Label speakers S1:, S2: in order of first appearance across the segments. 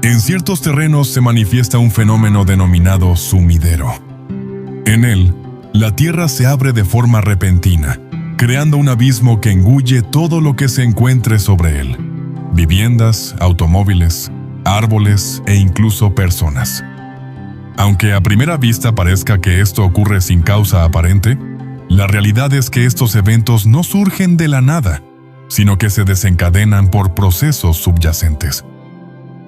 S1: En ciertos terrenos se manifiesta un fenómeno denominado sumidero. En él, la tierra se abre de forma repentina, creando un abismo que engulle todo lo que se encuentre sobre él: viviendas, automóviles, árboles e incluso personas. Aunque a primera vista parezca que esto ocurre sin causa aparente, la realidad es que estos eventos no surgen de la nada, sino que se desencadenan por procesos subyacentes.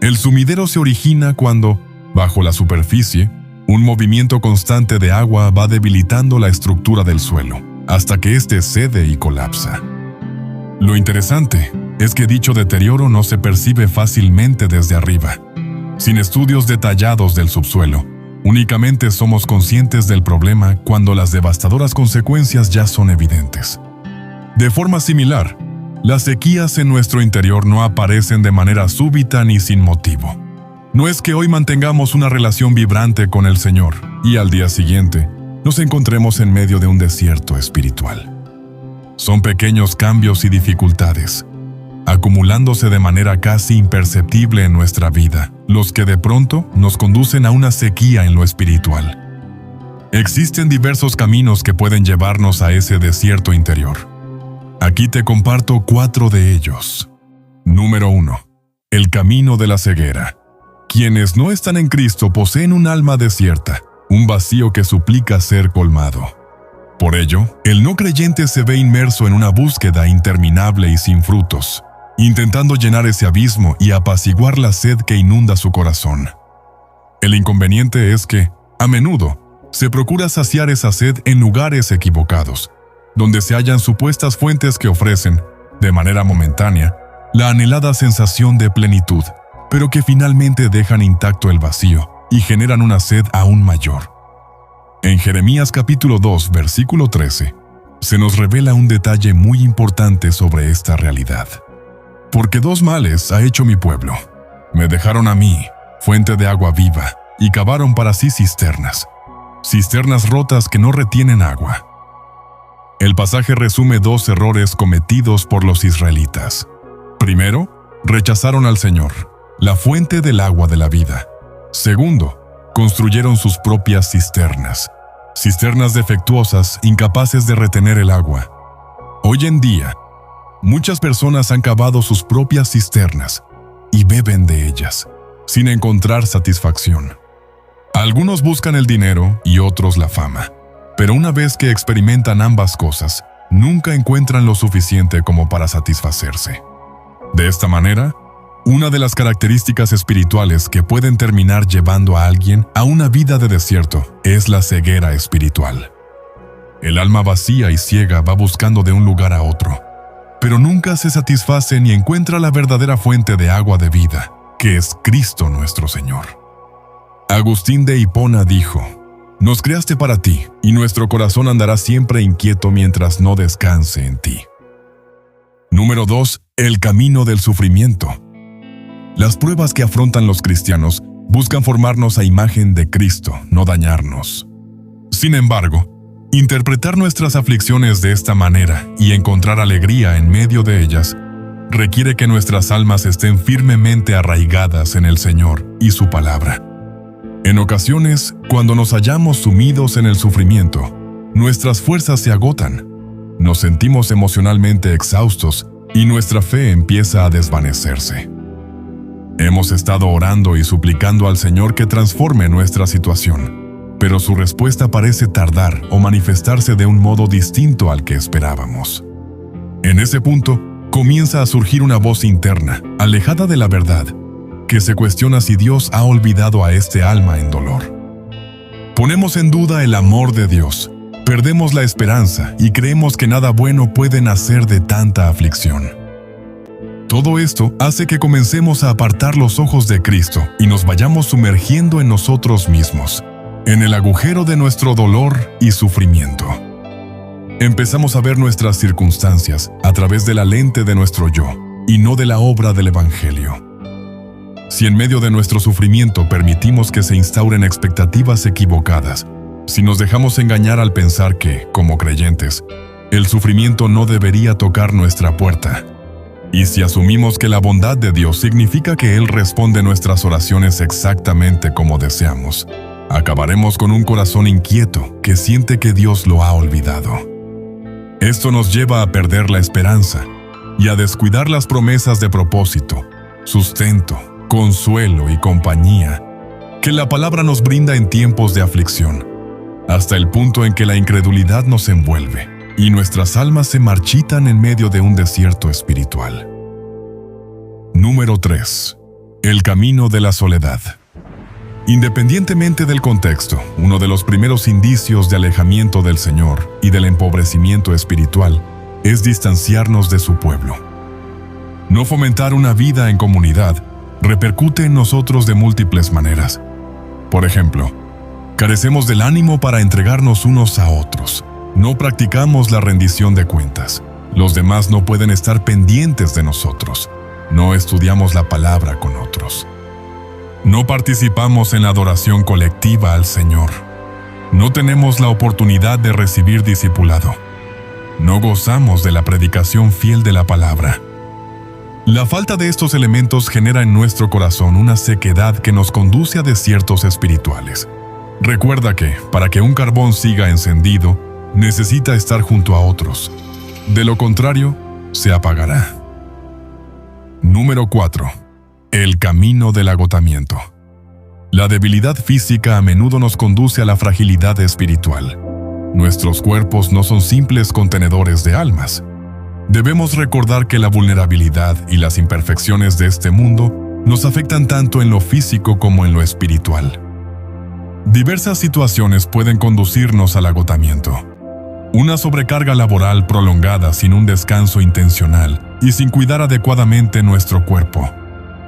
S1: El sumidero se origina cuando, bajo la superficie, un movimiento constante de agua va debilitando la estructura del suelo, hasta que éste cede y colapsa. Lo interesante es que dicho deterioro no se percibe fácilmente desde arriba. Sin estudios detallados del subsuelo, únicamente somos conscientes del problema cuando las devastadoras consecuencias ya son evidentes. De forma similar, las sequías en nuestro interior no aparecen de manera súbita ni sin motivo. No es que hoy mantengamos una relación vibrante con el Señor y al día siguiente nos encontremos en medio de un desierto espiritual. Son pequeños cambios y dificultades, acumulándose de manera casi imperceptible en nuestra vida, los que de pronto nos conducen a una sequía en lo espiritual. Existen diversos caminos que pueden llevarnos a ese desierto interior. Aquí te comparto 4 de ellos. Número 1. El camino de la ceguera. Quienes no están en Cristo poseen un alma desierta, un vacío que suplica ser colmado. Por ello, el no creyente se ve inmerso en una búsqueda interminable y sin frutos, intentando llenar ese abismo y apaciguar la sed que inunda su corazón. El inconveniente es que, a menudo, se procura saciar esa sed en lugares equivocados, donde se hallan supuestas fuentes que ofrecen, de manera momentánea, la anhelada sensación de plenitud, pero que finalmente dejan intacto el vacío y generan una sed aún mayor. En Jeremías capítulo 2, versículo 13, se nos revela un detalle muy importante sobre esta realidad. Porque 2 males ha hecho mi pueblo. Me dejaron a mí, fuente de agua viva, y cavaron para sí cisternas rotas que no retienen agua. El pasaje resume 2 errores cometidos por los israelitas. Primero, rechazaron al Señor, la fuente del agua de la vida. Segundo, construyeron sus propias cisternas defectuosas, incapaces de retener el agua. Hoy en día, muchas personas han cavado sus propias cisternas y beben de ellas, sin encontrar satisfacción. Algunos buscan el dinero y otros la fama, pero una vez que experimentan ambas cosas, nunca encuentran lo suficiente como para satisfacerse. De esta manera, una de las características espirituales que pueden terminar llevando a alguien a una vida de desierto es la ceguera espiritual. El alma vacía y ciega va buscando de un lugar a otro, pero nunca se satisface ni encuentra la verdadera fuente de agua de vida, que es Cristo nuestro Señor. Agustín de Hipona dijo: «Nos creaste para ti, y nuestro corazón andará siempre inquieto mientras no descanse en ti». Número 2. El camino del sufrimiento. Las pruebas que afrontan los cristianos buscan formarnos a imagen de Cristo, no dañarnos. Sin embargo, interpretar nuestras aflicciones de esta manera y encontrar alegría en medio de ellas requiere que nuestras almas estén firmemente arraigadas en el Señor y su palabra. En ocasiones, cuando nos hallamos sumidos en el sufrimiento, nuestras fuerzas se agotan, nos sentimos emocionalmente exhaustos y nuestra fe empieza a desvanecerse. Hemos estado orando y suplicando al Señor que transforme nuestra situación, pero su respuesta parece tardar o manifestarse de un modo distinto al que esperábamos. En ese punto, comienza a surgir una voz interna, alejada de la verdad, que se cuestiona si Dios ha olvidado a este alma en dolor. Ponemos en duda el amor de Dios, perdemos la esperanza y creemos que nada bueno puede nacer de tanta aflicción. Todo esto hace que comencemos a apartar los ojos de Cristo y nos vayamos sumergiendo en nosotros mismos, en el agujero de nuestro dolor y sufrimiento. Empezamos a ver nuestras circunstancias a través de la lente de nuestro yo y no de la obra del Evangelio. Si en medio de nuestro sufrimiento permitimos que se instauren expectativas equivocadas, si nos dejamos engañar al pensar que, como creyentes, el sufrimiento no debería tocar nuestra puerta, Y si asumimos que la bondad de Dios significa que Él responde nuestras oraciones exactamente como deseamos, acabaremos con un corazón inquieto que siente que Dios lo ha olvidado. Esto nos lleva a perder la esperanza y a descuidar las promesas de propósito, sustento, consuelo y compañía que la palabra nos brinda en tiempos de aflicción, hasta el punto en que la incredulidad nos envuelve y nuestras almas se marchitan en medio de un desierto espiritual. Número 3. El camino de la soledad. Independientemente del contexto, uno de los primeros indicios de alejamiento del Señor y del empobrecimiento espiritual es distanciarnos de su pueblo. No fomentar una vida en comunidad repercute en nosotros de múltiples maneras. Por ejemplo, carecemos del ánimo para entregarnos unos a otros. No practicamos la rendición de cuentas. Los demás no pueden estar pendientes de nosotros. No estudiamos la palabra con otros. No participamos en la adoración colectiva al Señor. No tenemos la oportunidad de recibir discipulado. No gozamos de la predicación fiel de la palabra. La falta de estos elementos genera en nuestro corazón una sequedad que nos conduce a desiertos espirituales. Recuerda que, para que un carbón siga encendido, necesita estar junto a otros. De lo contrario, se apagará. Número 4. El camino del agotamiento. La debilidad física a menudo nos conduce a la fragilidad espiritual. Nuestros cuerpos no son simples contenedores de almas. Debemos recordar que la vulnerabilidad y las imperfecciones de este mundo nos afectan tanto en lo físico como en lo espiritual. Diversas situaciones pueden conducirnos al agotamiento. Una sobrecarga laboral prolongada sin un descanso intencional y sin cuidar adecuadamente nuestro cuerpo.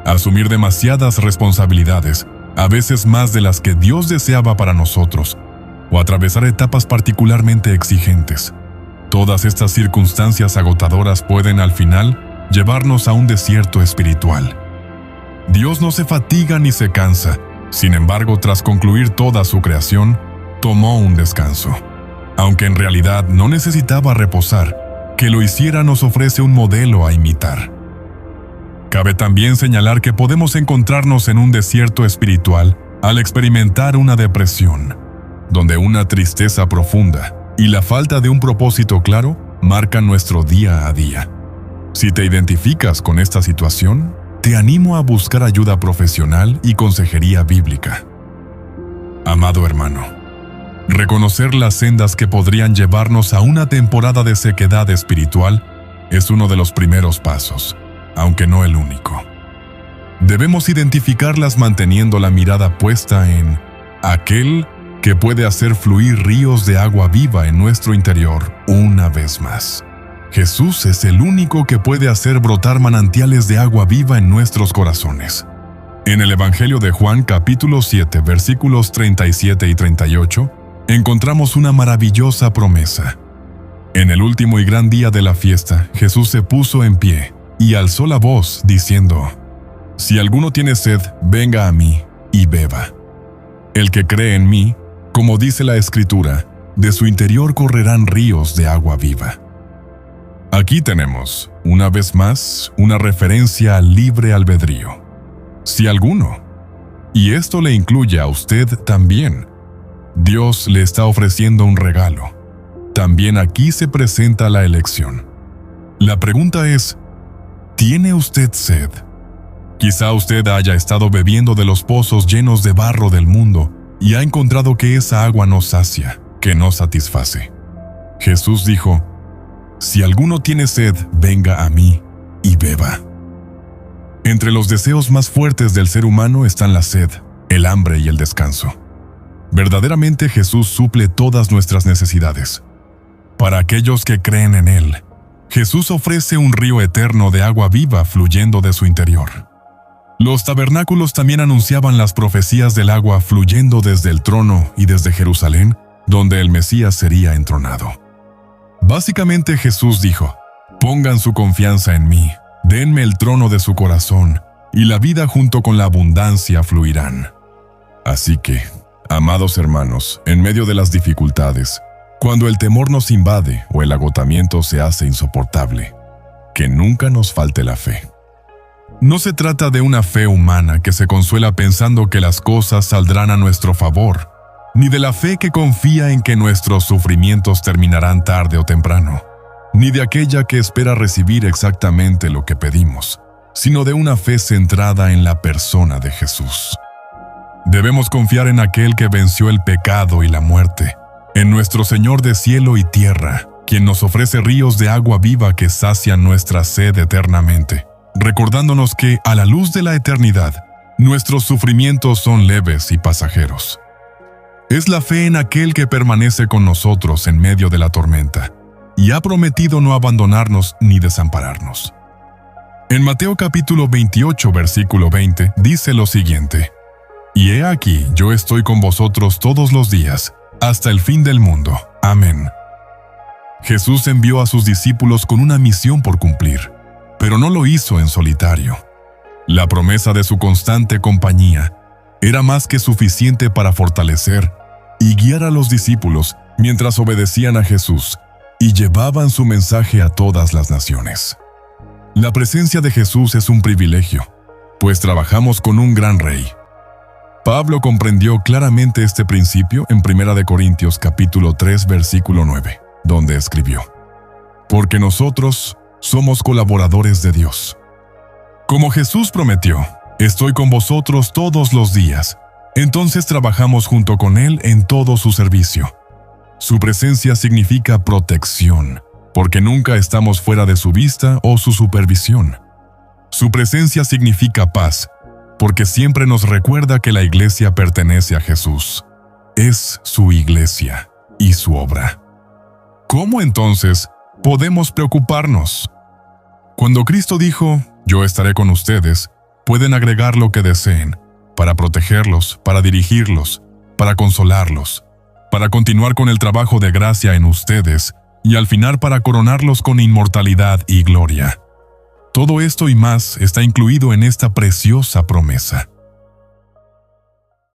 S1: Asumir demasiadas responsabilidades, a veces más de las que Dios deseaba para nosotros, o atravesar etapas particularmente exigentes. Todas estas circunstancias agotadoras pueden, al final, llevarnos a un desierto espiritual. Dios no se fatiga ni se cansa. Sin embargo, tras concluir toda su creación, tomó un descanso. Aunque en realidad no necesitaba reposar, que lo hiciera nos ofrece un modelo a imitar. Cabe también señalar que podemos encontrarnos en un desierto espiritual al experimentar una depresión, donde una tristeza profunda y la falta de un propósito claro marcan nuestro día a día. Si te identificas con esta situación, te animo a buscar ayuda profesional y consejería bíblica. Amado hermano, reconocer las sendas que podrían llevarnos a una temporada de sequedad espiritual es uno de los primeros pasos, aunque no el único. Debemos identificarlas manteniendo la mirada puesta en aquel que puede hacer fluir ríos de agua viva en nuestro interior una vez más. Jesús es el único que puede hacer brotar manantiales de agua viva en nuestros corazones. En el Evangelio de Juan, capítulo 7, versículos 37 y 38, encontramos una maravillosa promesa. En el último y gran día de la fiesta, Jesús se puso en pie y alzó la voz, diciendo: «Si alguno tiene sed, venga a mí y beba. El que cree en mí, como dice la Escritura, de su interior correrán ríos de agua viva». Aquí tenemos, una vez más, una referencia al libre albedrío. Si alguno, y esto le incluye a usted también, Dios le está ofreciendo un regalo. También aquí se presenta la elección. La pregunta es, ¿tiene usted sed? Quizá usted haya estado bebiendo de los pozos llenos de barro del mundo y ha encontrado que esa agua no sacia, que no satisface. Jesús dijo: «Si alguno tiene sed, venga a mí y beba». Entre los deseos más fuertes del ser humano están la sed, el hambre y el descanso. Verdaderamente Jesús suple todas nuestras necesidades. Para aquellos que creen en Él, Jesús ofrece un río eterno de agua viva fluyendo de su interior. Los tabernáculos también anunciaban las profecías del agua fluyendo desde el trono y desde Jerusalén, donde el Mesías sería entronado. Básicamente Jesús dijo: «Pongan su confianza en mí, denme el trono de su corazón, y la vida junto con la abundancia fluirán». Así que, amados hermanos, en medio de las dificultades, cuando el temor nos invade o el agotamiento se hace insoportable, que nunca nos falte la fe. No se trata de una fe humana que se consuela pensando que las cosas saldrán a nuestro favor, ni de la fe que confía en que nuestros sufrimientos terminarán tarde o temprano, ni de aquella que espera recibir exactamente lo que pedimos, sino de una fe centrada en la persona de Jesús. Debemos confiar en aquel que venció el pecado y la muerte, en nuestro Señor de cielo y tierra, quien nos ofrece ríos de agua viva que sacian nuestra sed eternamente, recordándonos que, a la luz de la eternidad, nuestros sufrimientos son leves y pasajeros. Es la fe en aquel que permanece con nosotros en medio de la tormenta, y ha prometido no abandonarnos ni desampararnos. En Mateo capítulo 28, versículo 20, dice lo siguiente: «Y he aquí, yo estoy con vosotros todos los días, hasta el fin del mundo. Amén». Jesús envió a sus discípulos con una misión por cumplir, pero no lo hizo en solitario. La promesa de su constante compañía era más que suficiente para fortalecer y guiar a los discípulos mientras obedecían a Jesús y llevaban su mensaje a todas las naciones. La presencia de Jesús es un privilegio, pues trabajamos con un gran rey. Pablo comprendió claramente este principio en 1 Corintios capítulo 3, versículo 9, donde escribió: «Porque nosotros somos colaboradores de Dios». Como Jesús prometió, «Estoy con vosotros todos los días», entonces trabajamos junto con Él en todo su servicio. Su presencia significa protección, porque nunca estamos fuera de su vista o su supervisión. Su presencia significa paz, porque siempre nos recuerda que la iglesia pertenece a Jesús. Es su iglesia y su obra. ¿Cómo entonces podemos preocuparnos? Cuando Cristo dijo, «Yo estaré con ustedes», pueden agregar lo que deseen, para protegerlos, para dirigirlos, para consolarlos, para continuar con el trabajo de gracia en ustedes y al final para coronarlos con inmortalidad y gloria. Todo esto y más está incluido en esta preciosa promesa.